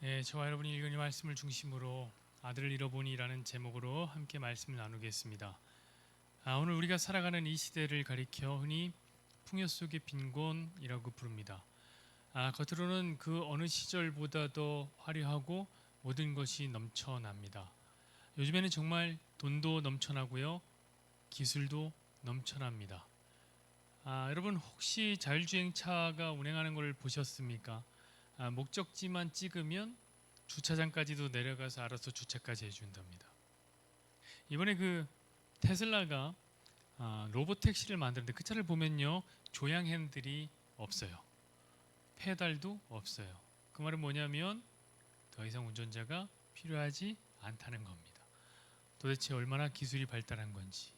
네, 저와 여러분이 읽은 이 말씀을 중심으로 아들을 잃어보니라는 제목으로 함께 말씀을 나누겠습니다. 오늘 우리가 살아가는 이 시대를 가리켜 흔히 풍요 속의 빈곤이라고 부릅니다. 겉으로는 그 어느 시절보다도 화려하고 모든 것이 넘쳐납니다. 요즘에는 정말 돈도 넘쳐나고요, 기술도 넘쳐납니다. 여러분 혹시 자율주행차가 운행하는 걸 보셨습니까? 목적지만 찍으면 주차장까지도 내려가서 알아서 주차까지 해준답니다. 이번에 그 테슬라가 로봇 택시를 만드는데 그 차를 보면요, 조향 핸들이 없어요. 페달도 없어요. 그 말은 뭐냐면 더 이상 운전자가 필요하지 않다는 겁니다. 도대체 얼마나 기술이 발달한 건지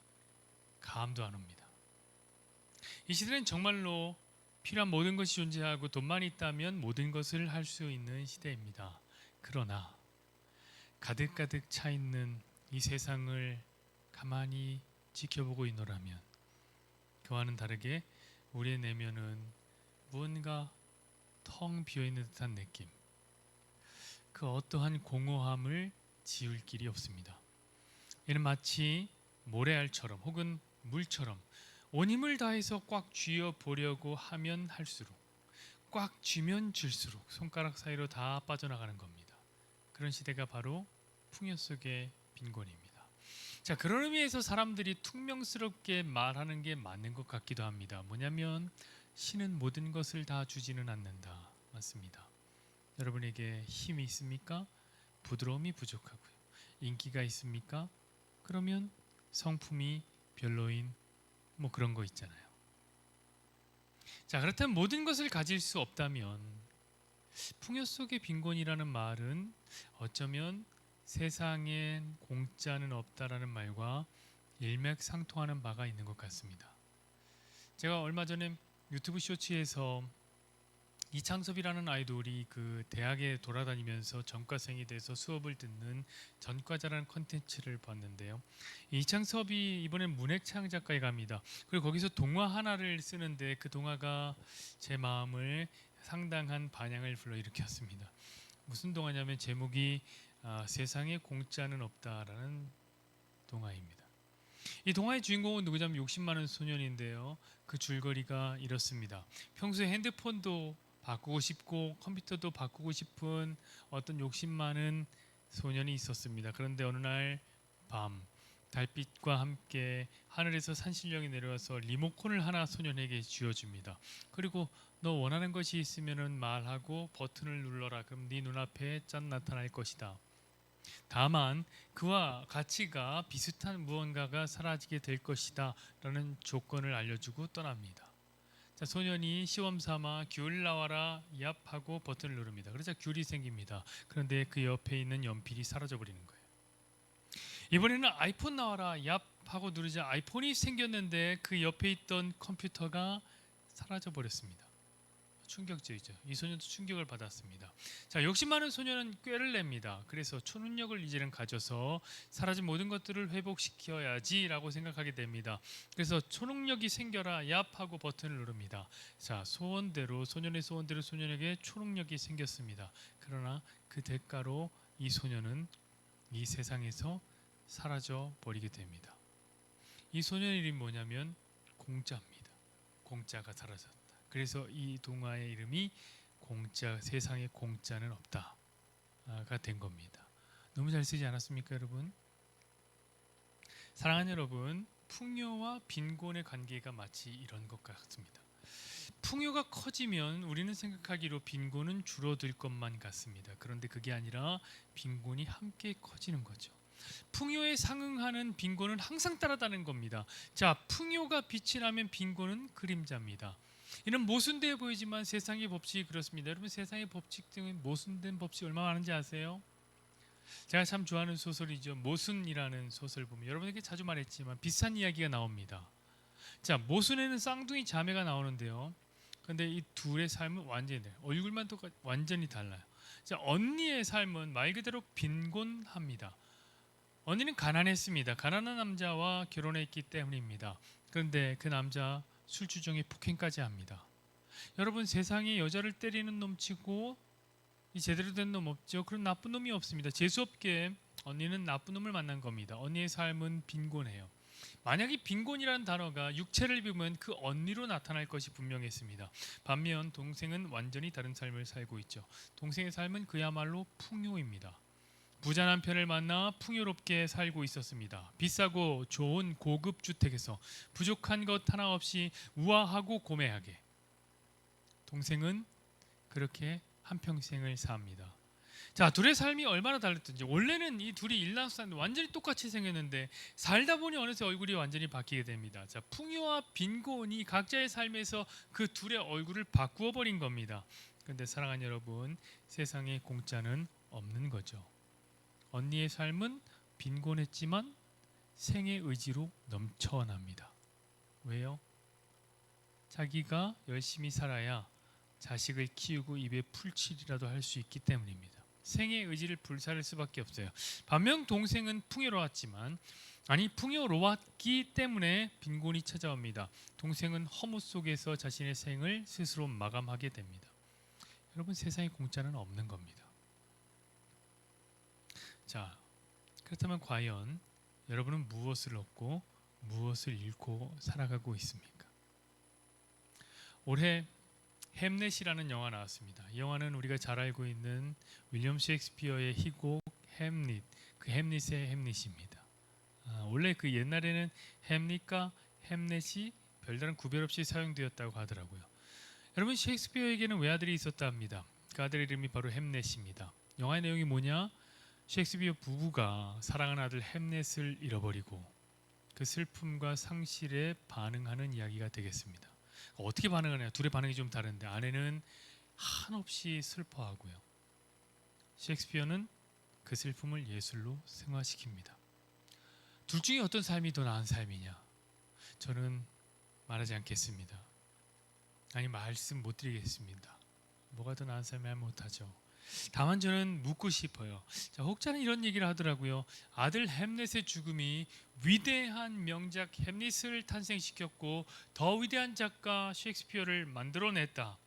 감도 안 옵니다. 이 시대는 정말로 필요한 모든 것이 존재하고 돈만 있다면 모든 것을 할 수 있는 시대입니다. 그러나 가득가득 차 있는 이 세상을 가만히 지켜보고 있노라면 그와는 다르게 우리의 내면은 무언가 텅 비어있는 듯한 느낌, 그 어떠한 공허함을 지울 길이 없습니다. 이는 마치 모래알처럼 혹은 물처럼 온 힘을 다해서 꽉 쥐어 보려고 하면 할수록, 꽉 쥐면 쥘수록 손가락 사이로 다 빠져나가는 겁니다. 그런 시대가 바로 풍요 속의 빈곤입니다. 자, 그런 의미에서 사람들이 퉁명스럽게 말하는 게 맞는 것 같기도 합니다. 뭐냐면 신은 모든 것을 다 주지는 않는다. 맞습니다. 여러분에게 힘이 있습니까? 부드러움이 부족하고요. 인기가 있습니까? 그러면 성품이 별로인 뭐 그런 거 있잖아요. 자, 그렇다면 모든 것을 가질 수 없다면 풍요 속의 빈곤이라는 말은 어쩌면 세상엔 공짜는 없다라는 말과 일맥상통하는 바가 있는 것 같습니다. 제가 얼마 전에 유튜브 쇼츠에서 이창섭이라는 아이돌이 그 대학에 돌아다니면서 전과생이 돼서 수업을 듣는 전과자라는 컨텐츠를 봤는데요. 이창섭이 이번엔 문학창 작가에 갑니다. 그리고 거기서 동화 하나를 쓰는데 그 동화가 제 마음을 상당한 반향을 불러일으켰습니다. 무슨 동화냐면 제목이 세상에 공짜는 없다라는 동화입니다. 이 동화의 주인공은 누구냐면 욕심 많은 소년인데요. 그 줄거리가 이렇습니다. 평소에 핸드폰도 바꾸고 싶고 컴퓨터도 바꾸고 싶은 어떤 욕심 많은 소년이 있었습니다. 그런데 어느 날 밤 달빛과 함께 하늘에서 산신령이 내려와서 리모컨을 하나 소년에게 쥐어줍니다. 그리고 너 원하는 것이 있으면 말하고 버튼을 눌러라. 그럼 네 눈앞에 짠 나타날 것이다. 다만 그와 가치가 비슷한 무언가가 사라지게 될 것이다 라는 조건을 알려주고 떠납니다. 자, 소년이 시험 삼아 귤 나와라 얍 하고 버튼을 누릅니다. 그러자 귤이 생깁니다. 그런데 그 옆에 있는 연필이 사라져 버리는 거예요. 이번에는 아이폰 나와라 얍 하고 누르자 아이폰이 생겼는데 그 옆에 있던 컴퓨터가 사라져 버렸습니다. 충격적이죠. 이 소년도 충격을 받았습니다. 자, 욕심 많은 소년은 꾀를 냅니다. 그래서 초능력을 이제는 가져서 사라진 모든 것들을 회복시켜야지라고 생각하게 됩니다. 그래서 초능력이 생겨라 얍 하고 버튼을 누릅니다. 자, 소년의 소원대로 소년에게 초능력이 생겼습니다. 그러나 그 대가로 이 소년은 이 세상에서 사라져 버리게 됩니다. 이 소년의 이름이 뭐냐면 공짜입니다. 공짜가 사라졌다. 그래서 이 동화의 이름이 세상에 공짜는 없다가 된 겁니다. 너무 잘 쓰지 않았습니까, 여러분? 사랑하는 여러분, 풍요와 빈곤의 관계가 마치 이런 것 같습니다. 풍요가 커지면 우리는 생각하기로 빈곤은 줄어들 것만 같습니다. 그런데 그게 아니라 빈곤이 함께 커지는 거죠. 풍요에 상응하는 빈곤은 항상 따라다는 겁니다. 자, 풍요가 빛이 나면 빈곤은 그림자입니다. 이는 모순되어 보이지만 세상의 법칙이 그렇습니다. 여러분, 세상의 법칙 중에 모순된 법칙이 얼마나 많은지 아세요? 제가 참 좋아하는 소설이죠. 모순이라는 소설 보면 여러분에게 자주 말했지만 비슷한 이야기가 나옵니다. 자, 모순에는 쌍둥이 자매가 나오는데요. 근데 이 둘의 삶은 완전히 달라요. 얼굴만 똑같 완전히 달라요. 자, 언니의 삶은 말 그대로 빈곤합니다. 언니는 가난했습니다. 가난한 남자와 결혼했기 때문입니다. 그런데 그 남자 술주정에 폭행까지 합니다. 여러분, 세상에 여자를 때리는 놈치고 이 제대로 된 놈 없죠. 그런 나쁜 놈이 없습니다. 재수없게 언니는 나쁜 놈을 만난 겁니다. 언니의 삶은 빈곤해요. 만약에 빈곤이라는 단어가 육체를 비우면 그 언니로 나타날 것이 분명했습니다. 반면 동생은 완전히 다른 삶을 살고 있죠. 동생의 삶은 그야말로 풍요입니다. 부자 남편을 만나 풍요롭게 살고 있었습니다. 비싸고 좋은 고급 주택에서 부족한 것 하나 없이 우아하고 고매하게. 동생은 그렇게 한평생을 삽니다. 자, 둘의 삶이 얼마나 달랐던지. 원래는 이 둘이 일란스탄 완전히 똑같이 생겼는데 살다 보니 어느새 얼굴이 완전히 바뀌게 됩니다. 자, 풍요와 빈곤이 각자의 삶에서 그 둘의 얼굴을 바꾸어 버린 겁니다. 그런데 사랑하는 여러분, 세상에 공짜는 없는 거죠. 언니의 삶은 빈곤했지만 생의 의지로 넘쳐납니다. 왜요? 자기가 열심히 살아야 자식을 키우고 입에 풀칠이라도 할 수 있기 때문입니다. 생의 의지를 불사를 수밖에 없어요. 반면 동생은 풍요로웠기 때문에 빈곤이 찾아옵니다. 동생은 허무 속에서 자신의 생을 스스로 마감하게 됩니다. 여러분, 세상에 공짜는 없는 겁니다. 자, 그렇다면 과연 여러분은 무엇을 얻고 무엇을 잃고 살아가고 있습니까? 올해 햄릿이라는 영화 나왔습니다. 이 영화는 우리가 잘 알고 있는 윌리엄 셰익스피어의 희곡 햄릿, 그 햄릿의 햄릿입니다. 원래 그 옛날에는 햄릿과 햄릿이 별다른 구별 없이 사용되었다고 하더라고요. 여러분, 셰익스피어에게는 외아들이 있었다 합니다. 그 아들 이름이 바로 햄릿입니다. 영화의 내용이 뭐냐? 셰익스피어 부부가 사랑하는 아들 햄릿을 잃어버리고 그 슬픔과 상실에 반응하는 이야기가 되겠습니다. 어떻게 반응하냐? 둘의 반응이 좀 다른데 아내는 한없이 슬퍼하고요. 셰익스피어는 그 슬픔을 예술로 승화시킵니다. 둘 중에 어떤 삶이 더 나은 삶이냐? 저는 말하지 않겠습니다. 아니, 말씀 못 드리겠습니다. 뭐가 더 나은 삶이야 못하죠. 다만 저는 묻고 싶어요. 자, 혹자는 이런 얘기를 하더라고요. 아들 햄릿의 죽음이 위대한 명작 햄릿을 탄생시켰고 더 위대한 작가 셰익스피어를 만들어냈다.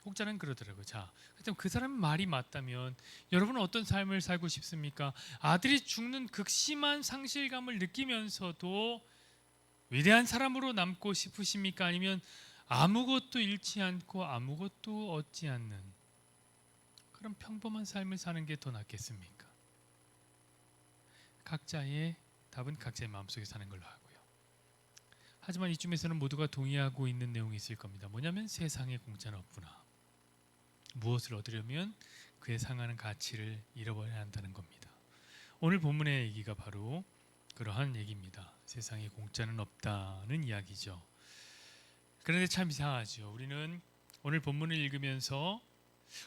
혹자는 그러더라고요. 자, 그렇다면 그 사람 말이 맞다면 여러분은 어떤 삶을 살고 싶습니까? 아들이 죽는 극심한 상실감을 느끼면서도 위대한 사람으로 남고 싶으십니까? 아니면 아무것도 잃지 않고 아무것도 얻지 않는 그럼 평범한 삶을 사는 게 더 낫겠습니까? 각자의 답은 각자의 마음속에 사는 걸로 하고요. 하지만 이쯤에서는 모두가 동의하고 있는 내용이 있을 겁니다. 뭐냐면 세상에 공짜는 없구나. 무엇을 얻으려면 그에 상하는 가치를 잃어버려야 한다는 겁니다. 오늘 본문의 얘기가 바로 그러한 얘기입니다. 세상에 공짜는 없다는 이야기죠. 그런데 참 이상하죠. 우리는 오늘 본문을 읽으면서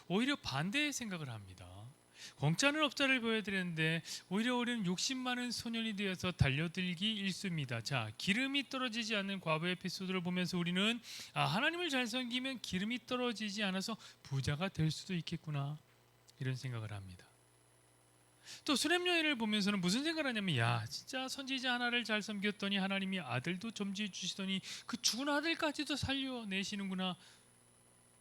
오히려 반대의 생각을 합니다. 공짜는 없다를 보여드렸는데 오히려 우리는 욕심 많은 소년이 되어서 달려들기 일쑤입니다. 자, 기름이 떨어지지 않는 과부의 에피소드를 보면서 우리는 하나님을 잘 섬기면 기름이 떨어지지 않아서 부자가 될 수도 있겠구나 이런 생각을 합니다. 또 수렘 여인을 보면서는 무슨 생각을 하냐면 야, 진짜 선지자 하나를 잘 섬겼더니 하나님이 아들도 점지해 주시더니 그 죽은 아들까지도 살려내시는구나.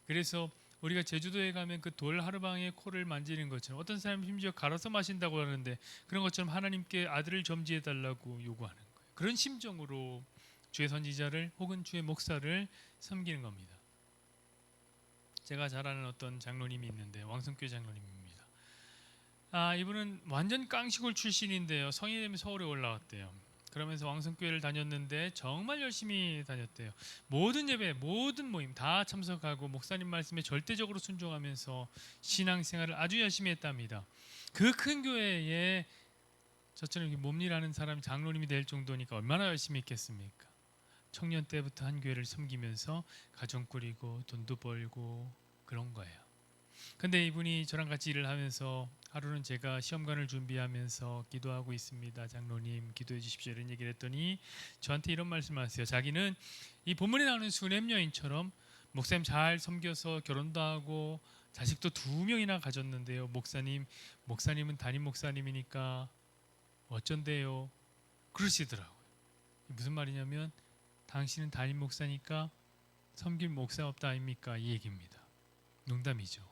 그래서 우리가 제주도에 가면 그 돌 하루방에 코를 만지는 것처럼 어떤 사람은 심지어 갈아서 마신다고 하는데 그런 것처럼 하나님께 아들을 점지해 달라고 요구하는 거예요. 그런 심정으로 주의 선지자를 혹은 주의 목사를 섬기는 겁니다. 제가 잘 아는 어떤 장로님이 있는데 왕성교회 장로님입니다. 이분은 완전 깡시골 출신인데요. 성인이 되면 서울에 올라왔대요. 그러면서 왕성교회를 다녔는데 정말 열심히 다녔대요. 모든 예배, 모든 모임 다 참석하고 목사님 말씀에 절대적으로 순종하면서 신앙생활을 아주 열심히 했답니다. 그 큰 교회에 저처럼 몸일하는 사람이 장로님이 될 정도니까 얼마나 열심히 했겠습니까? 청년 때부터 한 교회를 섬기면서 가정 꾸리고 돈도 벌고 그런 거예요. 근데 이분이 저랑 같이 일을 하면서 하루는 제가 시험관을 준비하면서 기도하고 있습니다. 장로님 기도해 주십시오 이런 얘기를 했더니 저한테 이런 말씀을 하세요. 자기는 이 본문에 나오는 수렘 여인처럼 목사님 잘 섬겨서 결혼도 하고 자식도 2명이나 가졌는데요. 목사님은 담임 목사님이니까 어쩐대요? 그러시더라고요. 무슨 말이냐면 당신은 담임 목사니까 섬길 목사 없다 아닙니까? 이 얘기입니다. 농담이죠.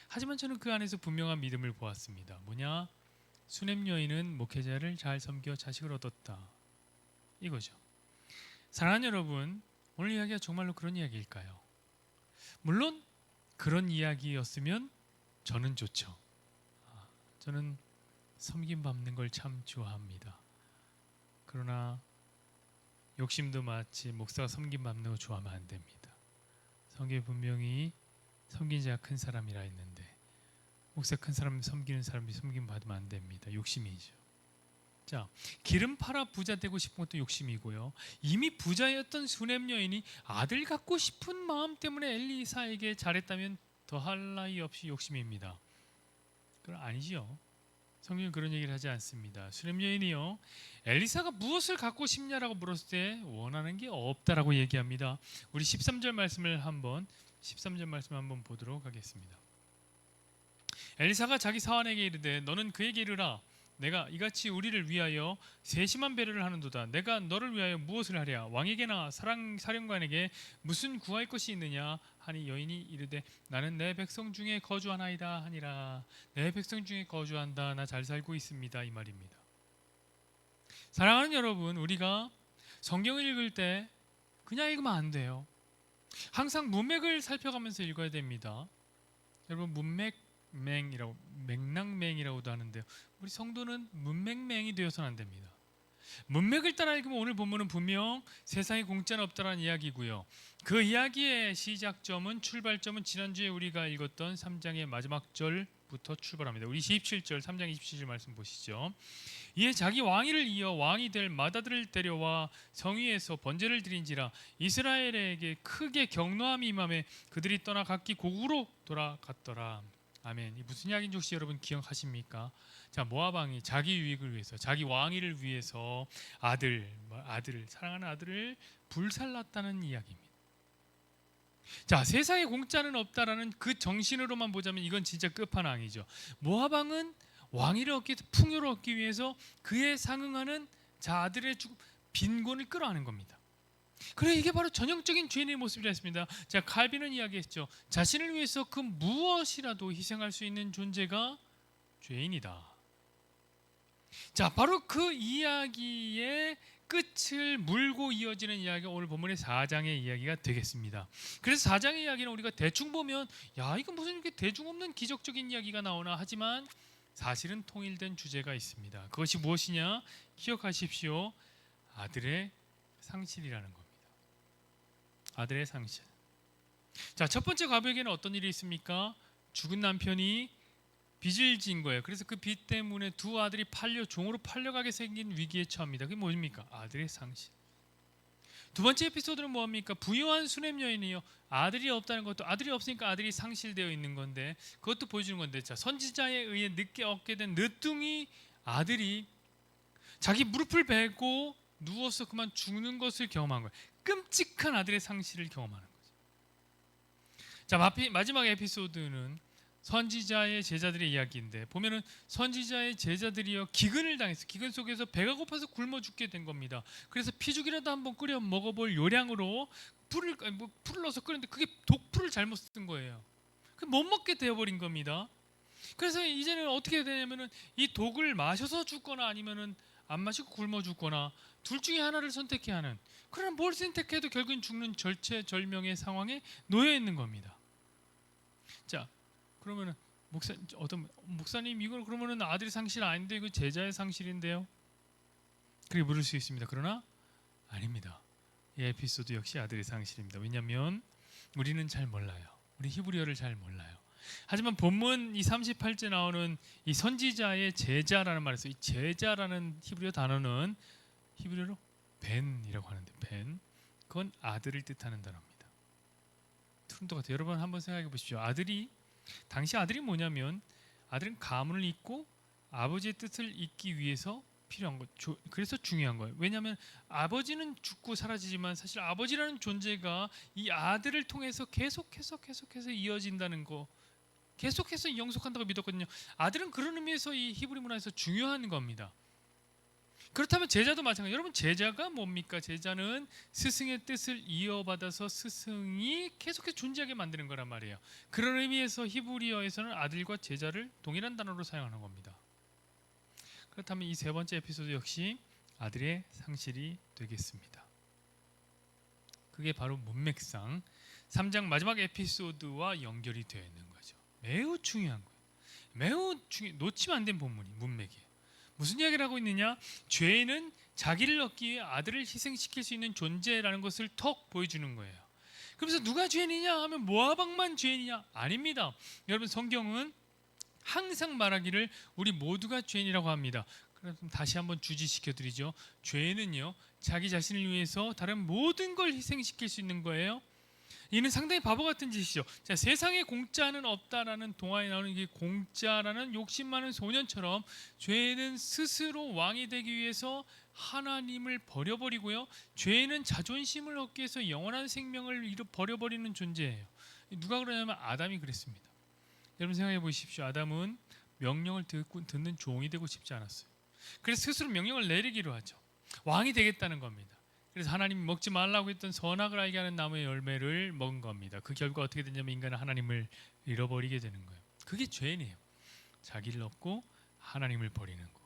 하지만 저는 그 안에서 분명한 믿음을 보았습니다. 뭐냐? 수넴 여인은 목회자를 잘 섬겨 자식을 얻었다. 이거죠. 사랑하는 여러분, 오늘 이야기가 정말로 그런 이야기일까요? 물론 그런 이야기였으면 저는 좋죠. 저는 섬김 받는 걸 참 좋아합니다. 그러나 욕심도 마치 목사가 섬김 받는 거 좋아하면 안 됩니다. 성경에 분명히 섬긴 자가 큰 사람이라 했는데 목사 큰 사람 섬기는 사람이 섬김 받으면 안 됩니다. 욕심이죠. 자, 기름 팔아 부자 되고 싶은 것도 욕심이고요. 이미 부자였던 수넴 여인이 아들 갖고 싶은 마음 때문에 엘리사에게 잘했다면 더할 나위 없이 욕심입니다. 그건 아니죠. 성경은 그런 얘기를 하지 않습니다. 수넴 여인이요, 엘리사가 무엇을 갖고 싶냐라고 물었을 때 원하는 게 없다라고 얘기합니다. 우리 13절 말씀을 한번 보도록 하겠습니다. 엘리사가 자기 사환에게 이르되 너는 그에게 이르라 내가 이같이 우리를 위하여 세심한 배려를 하는도다. 내가 너를 위하여 무엇을 하랴? 왕에게나 사령관에게 무슨 구할 것이 있느냐 하니 여인이 이르되 나는 내 백성 중에 거주하나이다 하니라. 내 백성 중에 거주한다. 나 잘 살고 있습니다. 이 말입니다. 사랑하는 여러분, 우리가 성경을 읽을 때 그냥 읽으면 안 돼요. 항상 문맥을 살펴가면서 읽어야 됩니다. 여러분, 맥락맹이라고도 하는데요. 우리 성도는 문맥맹이 되어서는 안 됩니다. 문맥을 따라 읽으면 오늘 본문은 분명 세상에 공짜는 없다라는 이야기고요. 그 이야기의 시작점은, 출발점은 지난주에 우리가 읽었던 3장의 마지막 절부터 출발합니다. 우리 27절, 3장 27절 말씀 보시죠. 이에 자기 왕위를 이어 왕이 될 맏아들을 데려와 성위에서 번제를 드린지라. 이스라엘에게 크게 경노함이 임하매 그들이 떠나 각기 고국으로 돌아갔더라. 아멘. 이 무슨 이야기인지 혹시 여러분 기억하십니까? 자, 모압 왕이 자기 유익을 위해서, 자기 왕위를 위해서 사랑하는 아들을 불살랐다는 이야기입니다. 자, 세상에 공짜는 없다라는 그 정신으로만 보자면 이건 진짜 끝판왕이죠. 모압 왕은 왕위를 얻기 위해서, 풍요를 얻기 위해서 그에 상응하는 아들의 빈곤을 끌어안은 겁니다. 그래, 이게 바로 전형적인 죄인의 모습이라 했습니다. 자, 칼빈은 이야기했죠. 자신을 위해서 그 무엇이라도 희생할 수 있는 존재가 죄인이다. 자, 바로 그 이야기의 끝을 물고 이어지는 이야기가 오늘 본문의 4장의 이야기가 되겠습니다. 그래서 4장의 이야기는 우리가 대충 보면 야, 이거 무슨 이렇게 대중 없는 기적적인 이야기가 나오나 하지만 사실은 통일된 주제가 있습니다. 그것이 무엇이냐? 기억하십시오. 아들의 상실이라는 겁니다. 아들의 상실. 자, 첫 번째 가부에게는 어떤 일이 있습니까? 죽은 남편이 빚을 진 거예요. 그래서 그 빚 때문에 두 아들이 종으로 팔려가게 생긴 위기에 처합니다. 그게 뭡니까? 아들의 상실. 두 번째 에피소드는 뭡니까? 부유한 수넴 여인이요, 아들이 없다는 것도, 아들이 없으니까 아들이 상실되어 있는 건데 그것도 보여주는 건데, 자, 선지자에 의해 늦게 얻게 된 늦둥이 아들이 자기 무릎을 베고 누워서 그만 죽는 것을 경험한 거예요. 끔찍한 아들의 상실을 경험하는 거죠. 자, 마지막 에피소드는 선지자의 제자들의 이야기인데 보면은 선지자의 제자들이요, 기근을 당해서, 기근 속에서 배가 고파서 굶어 죽게 된 겁니다. 그래서 피죽이라도 한번 끓여 먹어볼 요량으로 풀을 넣어서 끓였는데 그게 독풀을 잘못 쓴 거예요. 못 먹게 되어버린 겁니다. 그래서 이제는 어떻게 되냐면은 이 독을 마셔서 죽거나 아니면은 안 마시고 굶어 죽거나 둘 중에 하나를 선택해야 하는, 그러나 뭘 선택해도 결국엔 죽는 절체절명의 상황에 놓여 있는 겁니다. 자, 그러면은 목사님 이걸 그러면은 아들의 상실 아닌데 이거 제자의 상실인데요? 그렇게 물을 수 있습니다. 그러나 아닙니다. 이 에피소드 역시 아들의 상실입니다. 왜냐하면 우리는 잘 몰라요. 우리 히브리어를 잘 몰라요. 하지만 본문 이 38째 나오는 이 선지자의 제자라는 말에서 이 제자라는 히브리어 단어는 히브리어로 벤이라고 하는데, 벤, 그건 아들을 뜻하는 단어입니다. 둘은 똑같아요. 여러분 한번 생각해 보십시오. 당시 아들이 뭐냐면, 아들은 가문을 잇고 아버지의 뜻을 잇기 위해서 필요한 것, 그래서 중요한 거예요. 왜냐하면 아버지는 죽고 사라지지만 사실 아버지라는 존재가 이 아들을 통해서 계속해서 이어진다는 거, 계속해서 영속한다고 믿었거든요. 아들은 그런 의미에서 이 히브리 문화에서 중요한 겁니다. 그렇다면 제자도 마찬가지. 여러분 제자가 뭡니까? 제자는 스승의 뜻을 이어받아서 스승이 계속해서 존재하게 만드는 거란 말이에요. 그런 의미에서 히브리어에서는 아들과 제자를 동일한 단어로 사용하는 겁니다. 그렇다면 이 세 번째 에피소드 역시 아들의 상실이 되겠습니다. 그게 바로 문맥상 3장 마지막 에피소드와 연결이 되어 있는 거죠. 매우 중요한 거예요. 매우 놓치면 안 된 본문이 문맥이에요. 무슨 이야기를 하고 있느냐? 죄는 자기를 얻기 위해 아들을 희생시킬 수 있는 존재라는 것을 턱 보여주는 거예요. 그래서 누가 죄인이냐 하면 모아방만 죄인이냐? 아닙니다. 여러분 성경은 항상 말하기를 우리 모두가 죄인이라고 합니다. 그럼 다시 한번 주지시켜드리죠. 죄는요 자기 자신을 위해서 다른 모든 걸 희생시킬 수 있는 거예요. 이는 상당히 바보 같은 짓이죠. 자, 세상에 공짜는 없다라는 동화에 나오는 이 공짜라는 욕심 많은 소년처럼 죄는 스스로 왕이 되기 위해서 하나님을 버려버리고요. 죄는 자존심을 얻기 위해서 영원한 생명을 버려버리는 존재예요. 누가 그러냐면 아담이 그랬습니다. 여러분 생각해 보십시오. 아담은 명령을 듣는 종이 되고 싶지 않았어요. 그래서 스스로 명령을 내리기로 하죠. 왕이 되겠다는 겁니다. 그래서 하나님이 먹지 말라고 했던 선악을 알게 하는 나무의 열매를 먹은 겁니다. 그 결과 어떻게 되냐면 인간은 하나님을 잃어버리게 되는 거예요. 그게 죄이에요. 자기를 얻고 하나님을 버리는 거.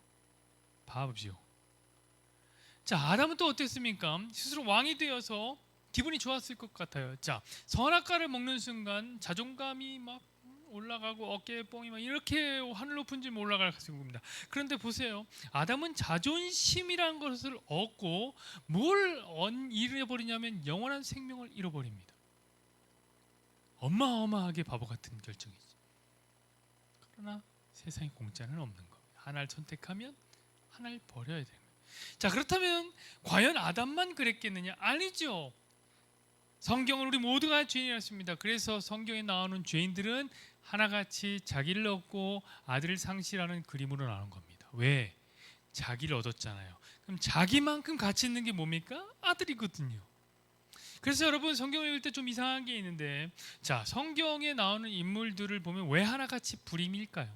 바보죠. 자, 아담은 또 어땠습니까? 스스로 왕이 되어서 기분이 좋았을 것 같아요. 자, 선악과를 먹는 순간 자존감이 막 올라가고 어깨에 뽕이 막 이렇게 하늘 높은 줄 올라갈 겁니다. 그런데 보세요. 아담은 자존심이라는 것을 얻고 뭘 잃어버리냐면 영원한 생명을 잃어버립니다. 어마어마하게 바보 같은 결정이죠. 그러나 세상에 공짜는 없는 겁니다. 하나를 선택하면 하나를 버려야 되는 거예요. 자, 그렇다면 과연 아담만 그랬겠느냐? 아니죠. 성경은 우리 모두가 죄인이었습니다. 그래서 성경에 나오는 죄인들은 하나같이 자기를 얻고 아들을 상실하는 그림으로 나오는 겁니다. 왜? 자기를 얻었잖아요. 그럼 자기만큼 가치 있는 게 뭡니까? 아들이거든요. 그래서 여러분 성경을 읽을 때 좀 이상한 게 있는데, 자, 성경에 나오는 인물들을 보면 왜 하나같이 불임일까요?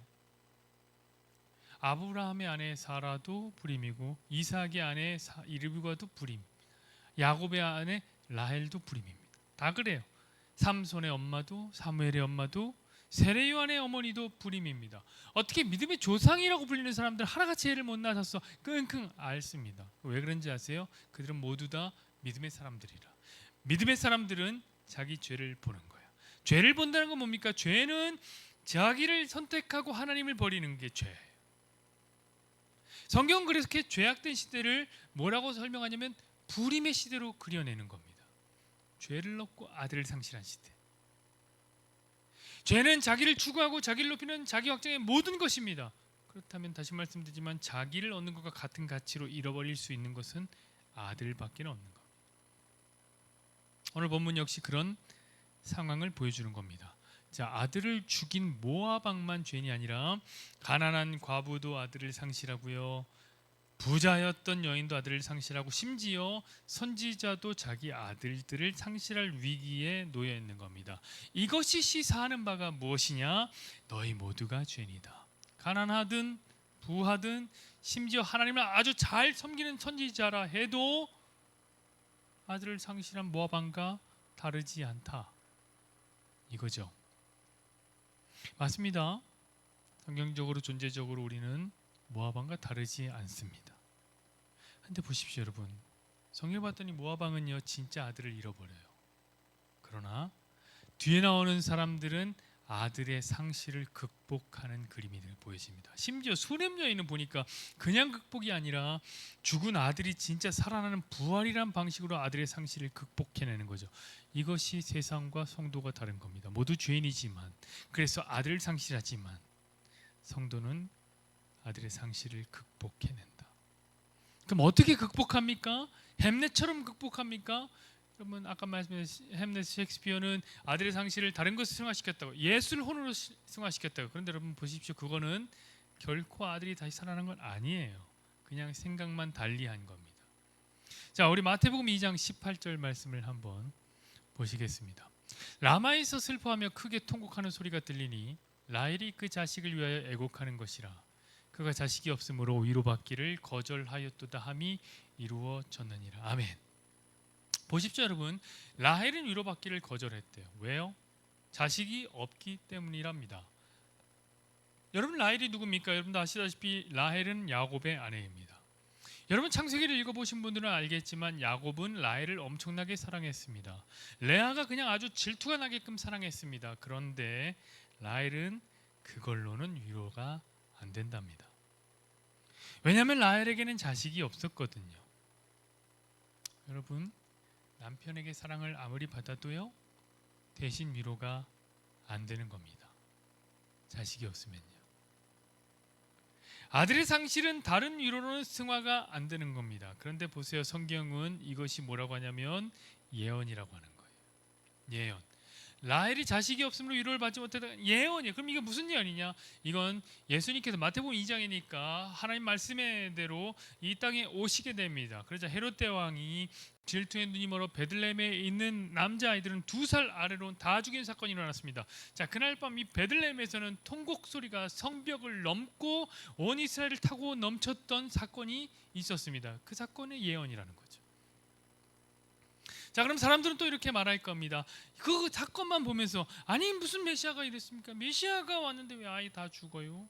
아브라함의 아내 사라도 불임이고 이삭의 아내 리브가도 불임, 야곱의 아내 라헬도 불임입니다. 다 그래요. 삼손의 엄마도 사무엘의 엄마도 세례 요한의 어머니도 불임입니다. 어떻게 믿음의 조상이라고 불리는 사람들 하나같이 애를 못 낳았어? 끙끙 앓습니다. 왜 그런지 아세요? 그들은 모두 다 믿음의 사람들이라. 믿음의 사람들은 자기 죄를 보는 거예요. 죄를 본다는 건 뭡니까? 죄는 자기를 선택하고 하나님을 버리는 게 죄예요. 성경은 그래서 이렇게 죄악된 시대를 뭐라고 설명하냐면 불임의 시대로 그려내는 겁니다. 죄를 넣고 아들을 상실한 시대. 죄는 자기를 추구하고 자기를 높이는 자기 확정의 모든 것입니다. 그렇다면 다시 말씀드리지만 자기를 얻는 것과 같은 가치로 잃어버릴 수 있는 것은 아들밖에 없는 겁니다. 오늘 본문 역시 그런 상황을 보여주는 겁니다. 자, 아들을 죽인 모압 왕만 죄인이 아니라 가난한 과부도 아들을 상실하고요, 부자였던 여인도 아들을 상실하고 심지어 선지자도 자기 아들들을 상실할 위기에 놓여 있는 겁니다. 이것이 시사하는 바가 무엇이냐? 너희 모두가 죄인이다. 가난하든 부하든 심지어 하나님을 아주 잘 섬기는 선지자라 해도 아들을 상실한 모압 왕과 다르지 않다. 이거죠. 맞습니다. 성경적으로 존재적으로 우리는 모압 왕과 다르지 않습니다. 근데 보십시오, 여러분. 성경을 봤더니 모압 왕은요 진짜 아들을 잃어버려요. 그러나 뒤에 나오는 사람들은 아들의 상실을 극복하는 그림이 보여집니다. 심지어 수렘 여인은 보니까 그냥 극복이 아니라 죽은 아들이 진짜 살아나는 부활이란 방식으로 아들의 상실을 극복해내는 거죠. 이것이 세상과 성도가 다른 겁니다. 모두 죄인이지만, 그래서 아들을 상실하지만 성도는 아들의 상실을 극복해낸다. 그럼 어떻게 극복합니까? 햄릿처럼 극복합니까? 여러분 아까 말씀하신 햄릿 셰익스피어는 아들의 상실을 다른 것을 승화시켰다고, 예술 혼으로 승화시켰다고. 그런데 여러분 보십시오, 그거는 결코 아들이 다시 살아난 건 아니에요. 그냥 생각만 달리한 겁니다. 자, 우리 마태복음 2장 18절 말씀을 한번 보시겠습니다. 라마에서 슬퍼하며 크게 통곡하는 소리가 들리니 라헬이 그 자식을 위하여 애곡하는 것이라. 그가 자식이 없으므로 위로받기를 거절하였도다 함이 이루어졌느니라. 아멘. 보십시오 여러분, 라헬은 위로받기를 거절했대요. 왜요? 자식이 없기 때문이랍니다. 여러분, 라헬이 누굽니까? 여러분도 아시다시피 라헬은 야곱의 아내입니다. 여러분, 창세기를 읽어보신 분들은 알겠지만 야곱은 라헬을 엄청나게 사랑했습니다. 레아가 그냥 아주 질투가 나게끔 사랑했습니다. 그런데 라헬은 그걸로는 위로가 안 된답니다. 왜냐하면 라헬에게는 자식이 없었거든요. 여러분, 남편에게 사랑을 아무리 받아도요, 대신 위로가 안 되는 겁니다. 자식이 없으면요. 아들의 상실은 다른 위로로는 승화가 안 되는 겁니다. 그런데 보세요, 성경은 이것이 뭐라고 하냐면 예언이라고 하는 거예요. 예언. 라헬이 자식이 없으므로 위로를 받지 못했다. 예언이에요. 그럼 이게 무슨 예언이냐? 이건 예수님께서 마태복음 2장이니까 하나님 말씀대로 이 땅에 오시게 됩니다. 그러자 헤롯 대왕이 질투의 눈이 멀어 베들레헴에 있는 남자아이들은 2살 아래로 다 죽인 사건이 일어났습니다. 자, 그날 밤 이 베들레헴에서는 통곡 소리가 성벽을 넘고 온 이스라엘을 타고 넘쳤던 사건이 있었습니다. 그 사건의 예언이라는 거죠. 자, 그럼 사람들은 또 이렇게 말할 겁니다. 그 사건만 보면서 아니 무슨 메시아가 이랬습니까? 메시아가 왔는데 왜 아이 다 죽어요?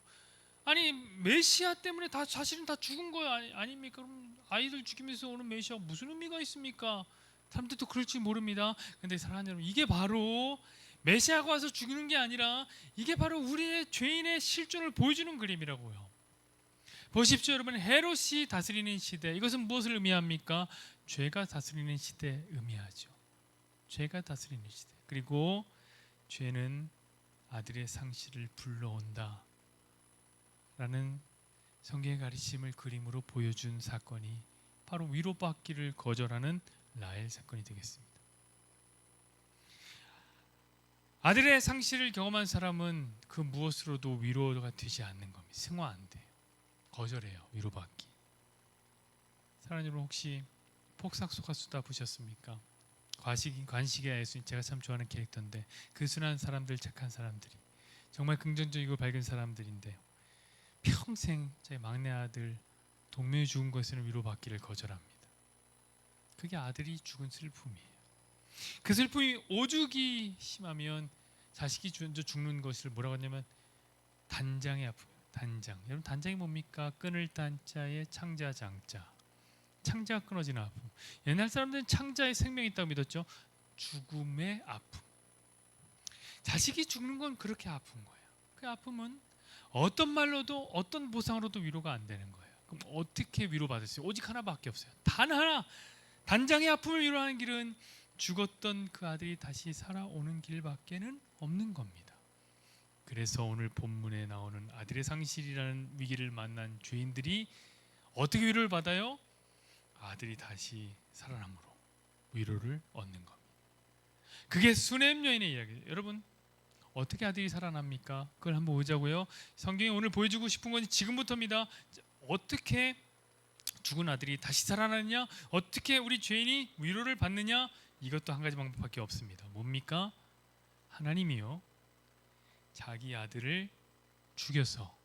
아니 메시아 때문에 다 사실은 다 죽은 거 아닙니까? 그럼 아이들 죽이면서 오는 메시아 무슨 의미가 있습니까? 사람들도 그럴지 모릅니다. 근데 사랑하는 여러분, 이게 바로 메시아가 와서 죽이는 게 아니라 이게 바로 우리의 죄인의 실존을 보여주는 그림이라고요. 보십시오 여러분, 헤롯이 다스리는 시대, 이것은 무엇을 의미합니까? 죄가 다스리는 시대 의미하죠. 죄가 다스리는 시대. 그리고 죄는 아들의 상실을 불러온다 라는 성경의 가르침을 그림으로 보여준 사건이 바로 위로받기를 거절하는 라헬 사건이 되겠습니다. 아들의 상실을 경험한 사람은 그 무엇으로도 위로가 되지 않는 겁니다. 승화 안 돼요. 거절해요. 위로받기. 사랑하는 여러분, 혹시 폭삭소가수다 보셨습니까? 관식의 예수님, 제가 참 좋아하는 캐릭터인데 그 순한 사람들, 착한 사람들이 정말 긍정적이고 밝은 사람들인데요, 평생 제 막내 아들 동묘에 죽은 것에는 위로받기를 거절합니다. 그게 아들이 죽은 슬픔이에요. 그 슬픔이 오죽이 심하면 자식이 먼저 죽는 것을 뭐라고 하냐면 단장의 아픔. 단장. 여러분, 단장이 뭡니까? 끊을 단자에 창자 장자. 창자가 끊어지는 아픔. 옛날 사람들은 창자에 생명이 있다고 믿었죠. 죽음의 아픔. 자식이 죽는 건 그렇게 아픈 거예요. 그 아픔은 어떤 말로도 어떤 보상으로도 위로가 안 되는 거예요. 그럼 어떻게 위로받을 수 있어요? 오직 하나밖에 없어요. 단 하나. 단장의 아픔을 위로하는 길은 죽었던 그 아들이 다시 살아오는 길밖에는 없는 겁니다. 그래서 오늘 본문에 나오는 아들의 상실이라는 위기를 만난 죄인들이 어떻게 위로를 받아요? 아들이 다시 살아남으로 위로를 얻는 겁니다. 그게 수넴 여인의 이야기예요. 여러분, 어떻게 아들이 살아납니까? 그걸 한번 보자고요. 성경이 오늘 보여주고 싶은 건 지금부터입니다. 어떻게 죽은 아들이 다시 살아나느냐? 어떻게 우리 죄인이 위로를 받느냐? 이것도 한 가지 방법밖에 없습니다. 뭡니까? 하나님이요, 자기 아들을 죽여서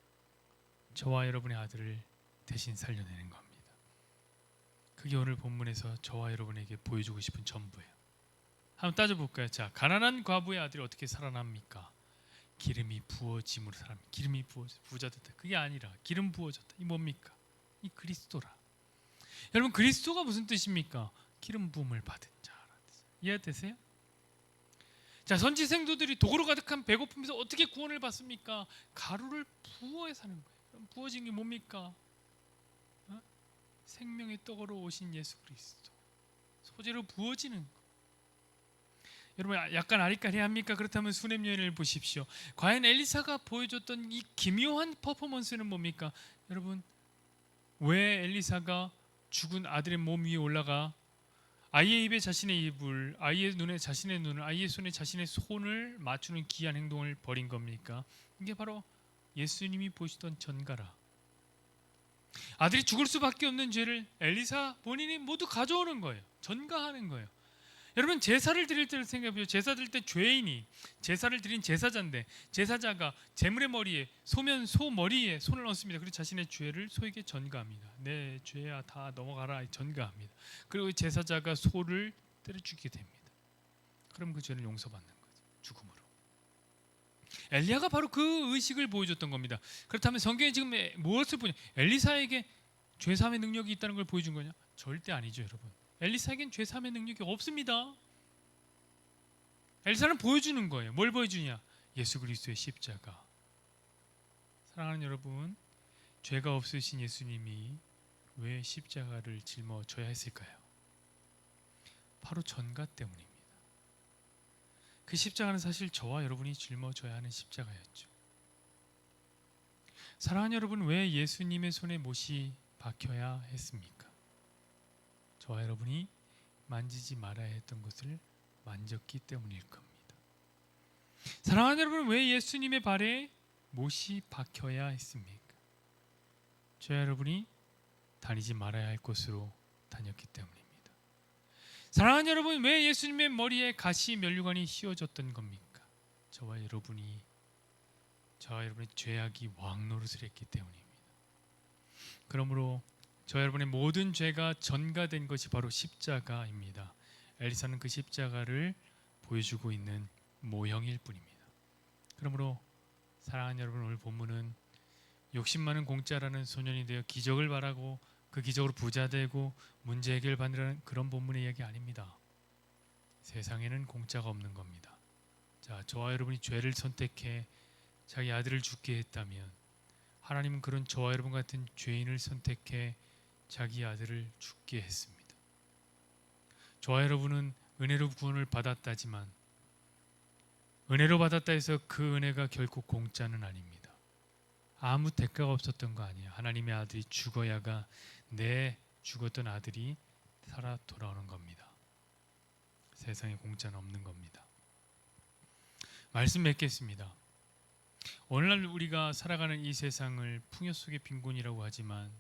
저와 여러분의 아들을 대신 살려내는 겁니다. 그게 오늘 본문에서 저와 여러분에게 보여주고 싶은 전부예요. 한번 따져볼까요? 자, 가난한 과부의 아들이 어떻게 살아납니까? 기름이 부어짐으로 살아납니다. 기름이 부어졌다. 그게 아니라 기름 부어졌다. 이 뭡니까? 이 그리스도라. 여러분, 그리스도가 무슨 뜻입니까? 기름 부음을 받은 자라는 뜻. 이해되세요? 자, 선지 생도들이 도구로 가득한 배고픔에서 어떻게 구원을 받습니까? 가루를 부어야 사는 거예요. 그럼 부어진 게 뭡니까? 생명의 떡으로 오신 예수 그리스도. 소재로 부어지는 거. 여러분, 약간 아리까리합니까? 그렇다면 수넴 여인을 보십시오. 과연 엘리사가 보여줬던 이 기묘한 퍼포먼스는 뭡니까? 여러분, 왜 엘리사가 죽은 아들의 몸 위에 올라가 아이의 입에 자신의 입을, 아이의 눈에 자신의 눈을, 아이의 손에 자신의 손을 맞추는 기이한 행동을 벌인 겁니까? 이게 바로 예수님이 보시던 전가라. 아들이 죽을 수밖에 없는 죄를 엘리사 본인이 모두 가져오는 거예요. 전가하는 거예요. 여러분 제사를 드릴 때를 생각해 보세요. 제사 드릴 때 죄인이 제사를 드린 제사자인데 제사자가 제물의 머리에 소 머리에 손을 얹습니다. 그리고 자신의 죄를 소에게 전가합니다. 내 죄야 다 넘어가라 전가합니다. 그리고 제사자가 소를 때려 죽이게 됩니다. 그럼 그 죄를 용서받는 거죠. 죽음으로. 엘리야가 바로 그 의식을 보여줬던 겁니다. 그렇다면 성경이 지금 무엇을 보냐? 엘리사에게 죄사함의 능력이 있다는 걸 보여준 거냐? 절대 아니죠, 여러분. 엘리사에겐 죄사함의 능력이 없습니다. 엘리사는 보여주는 거예요. 뭘 보여주냐? 예수 그리스도의 십자가. 사랑하는 여러분, 죄가 없으신 예수님이 왜 십자가를 짊어져야 했을까요? 바로 전가 때문입니다. 그 십자가는 사실 저와 여러분이 짊어져야 하는 십자가였죠. 사랑하는 여러분, 왜 예수님의 손에 못이 박혀야 했습니까? 저와 여러분이 만지지 말아야 했던 것을 만졌기 때문일 겁니다. 사랑하는 여러분, 왜 예수님의 발에 못이 박혀야 했습니까? 저와 여러분이 다니지 말아야 할 곳으로 다녔기 때문입니다. 사랑하는 여러분, 왜 예수님의 머리에 가시 면류관이 씌워졌던 겁니까? 저와 여러분의 죄악이 왕노릇을 했기 때문입니다. 그러므로 저와 여러분의 모든 죄가 전가된 것이 바로 십자가입니다. 엘리사는 그 십자가를 보여주고 있는 모형일 뿐입니다. 그러므로 사랑하는 여러분, 오늘 본문은 욕심 많은 공짜라는 소년이 되어 기적을 바라고 그 기적으로 부자 되고 문제 해결 받으라는 그런 본문의 이야기 아닙니다. 세상에는 공짜가 없는 겁니다. 자, 저와 여러분이 죄를 선택해 자기 아들을 죽게 했다면 하나님은 그런 저와 여러분 같은 죄인을 선택해 자기 아들을 죽게 했습니다. 저와 여러분은 은혜로 구원을 받았다지만 은혜로 받았다 해서 그 은혜가 결코 공짜는 아닙니다. 아무 대가가 없었던 거 아니에요. 하나님의 아들이 죽어야가 내 죽었던 아들이 살아 돌아오는 겁니다. 세상에 공짜는 없는 겁니다. 말씀 맺겠습니다. 오늘날 우리가 살아가는 이 세상을 풍요 속의 빈곤이라고 하지만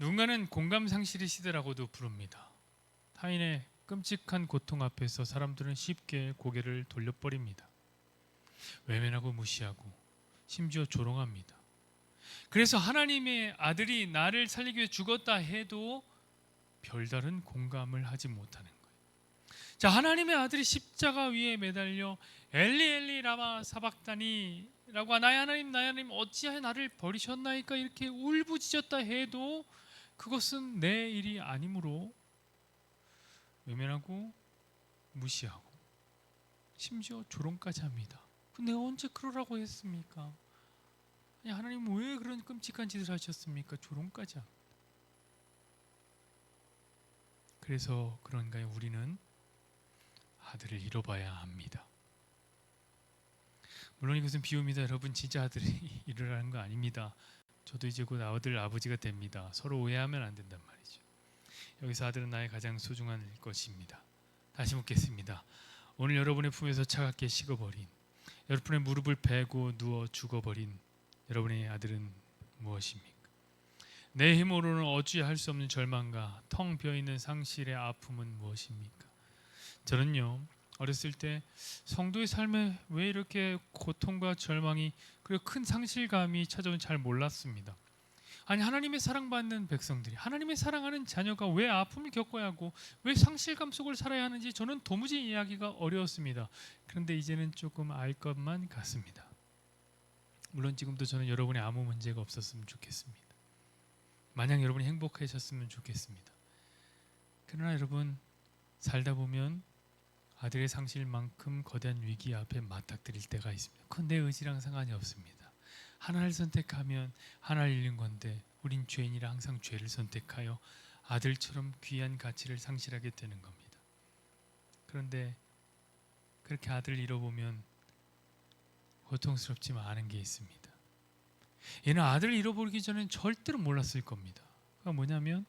누군가는 공감 상실의 시대라고도 부릅니다. 타인의 끔찍한 고통 앞에서 사람들은 쉽게 고개를 돌려버립니다. 외면하고 무시하고 심지어 조롱합니다. 그래서 하나님의 아들이 나를 살리기 위해 죽었다 해도 별다른 공감을 하지 못하는 거예요. 자, 하나님의 아들이 십자가 위에 매달려 엘리 엘리 라마 사박다니 라고 나의 하나님 어찌하여 나를 버리셨나이까 이렇게 울부짖었다 해도 그것은 내 일이 아니므로 외면하고 무시하고 심지어 조롱까지 합니다. 내가 언제 그러라고 했습니까? 아니, 하나님 왜 그런 끔찍한 짓을 하셨습니까? 조롱까지 합니다. 그래서 그런가요? 우리는 아들을 잃어봐야 합니다. 물론 이것은 비유입니다. 여러분, 진짜 아들이 이러라는 거 아닙니다. 저도 이제 곧 아들 아버지가 됩니다. 서로 오해하면 안 된단 말이죠. 여기서 아들은 나의 가장 소중한 것입니다. 다시 묻겠습니다. 오늘 여러분의 품에서 차갑게 식어버린, 여러분의 무릎을 베고 누워 죽어버린 여러분의 아들은 무엇입니까? 내 힘으로는 어찌할 수 없는 절망과 텅 비어있는 상실의 아픔은 무엇입니까? 저는요, 어렸을 때 성도의 삶에 왜 이렇게 고통과 절망이 그리고 큰 상실감이 찾아오는지 잘 몰랐습니다. 아니, 하나님의 사랑받는 백성들이, 하나님의 사랑하는 자녀가 왜 아픔을 겪어야 하고 왜 상실감 속을 살아야 하는지 저는 도무지 이해하기가 어려웠습니다. 그런데 이제는 조금 알 것만 같습니다. 물론 지금도 저는 여러분의 아무 문제가 없었으면 좋겠습니다. 마냥 여러분이 행복하셨으면 좋겠습니다. 그러나 여러분, 살다 보면 아들의 상실만큼 거대한 위기 앞에 맞닥뜨릴 때가 있습니다. 그건 내 의지랑 상관이 없습니다. 하나를 선택하면 하나를 잃는 건데 우린 죄인이라 항상 죄를 선택하여 아들처럼 귀한 가치를 상실하게 되는 겁니다. 그런데 그렇게 아들을 잃어보면 고통스럽지만 아는 게 있습니다. 얘는 아들을 잃어버리기 전엔 절대로 몰랐을 겁니다. 그게 뭐냐면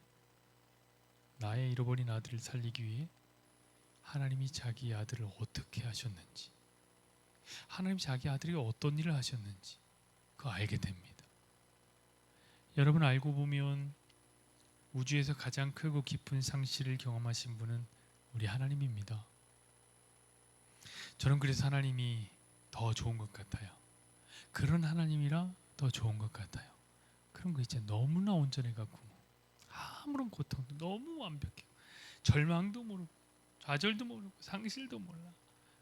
나의 잃어버린 아들을 살리기 위해 하나님이 자기 아들을 어떻게 하셨는지, 하나님이 자기 아들에게 어떤 일을 하셨는지 그거 알게 됩니다. 여러분, 알고 보면 우주에서 가장 크고 깊은 상실을 경험하신 분은 우리 하나님입니다. 저는 그래서 하나님이 더 좋은 것 같아요. 그런 하나님이라 더 좋은 것 같아요. 그런 거 있잖아요. 너무나 온전해갖고 아무런 고통도 너무 완벽해. 절망도 모르고 좌절도 모르고 상실도 몰라.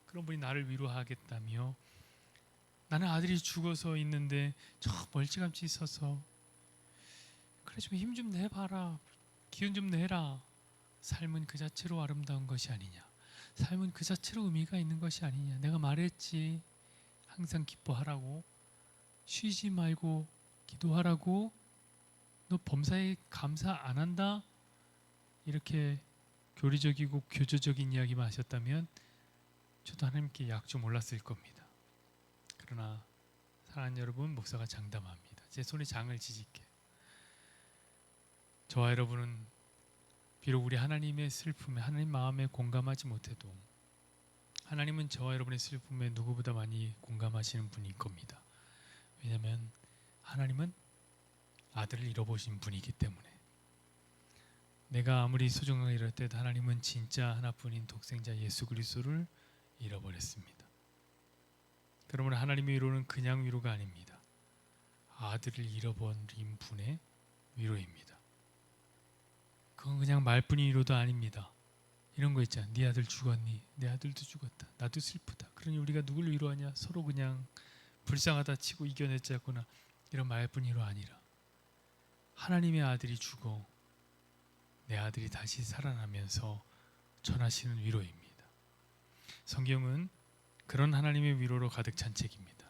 그런 분이 나를 위로하겠다며, 나는 아들이 죽어서 있는데 저 멀찌감치 있어서 그래 좀 힘 좀 내봐라, 기운 좀 내라. 삶은 그 자체로 아름다운 것이 아니냐, 삶은 그 자체로 의미가 있는 것이 아니냐. 내가 말했지, 항상 기뻐하라고, 쉬지 말고 기도하라고. 너 범사에 감사 안 한다? 이렇게 교리적이고 교조적인 이야기만 하셨다면 저도 하나님께 약 좀 올랐을 겁니다. 그러나 사랑하는 여러분, 목사가 장담합니다. 제 손에 장을 지질게. 저와 여러분은 비록 우리 하나님의 슬픔에, 하나님 마음에 공감하지 못해도 하나님은 저와 여러분의 슬픔에 누구보다 많이 공감하시는 분일 겁니다. 왜냐하면 하나님은 아들을 잃어보신 분이기 때문에. 내가 아무리 소중하게 이럴 때도 하나님은 진짜 하나뿐인 독생자 예수 그리스도를 잃어버렸습니다. 그러므로 하나님의 위로는 그냥 위로가 아닙니다. 아들을 잃어버린 분의 위로입니다. 그건 그냥 말뿐인 위로도 아닙니다. 이런 거 있잖아. 네 아들 죽었니? 내 아들도 죽었다. 나도 슬프다. 그러니 우리가 누굴 위로하냐? 서로 그냥 불쌍하다 치고 이겨냈자거나 이런 말뿐인 위로 아니라, 하나님의 아들이 죽어 내 아들이 다시 살아나면서 전하시는 위로입니다. 성경은 그런 하나님의 위로로 가득 찬 책입니다.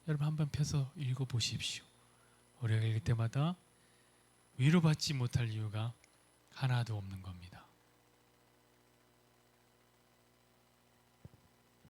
여러분 한번 펴서 읽어보십시오. 우리가 읽을 때마다 위로받지 못할 이유가 하나도 없는 겁니다.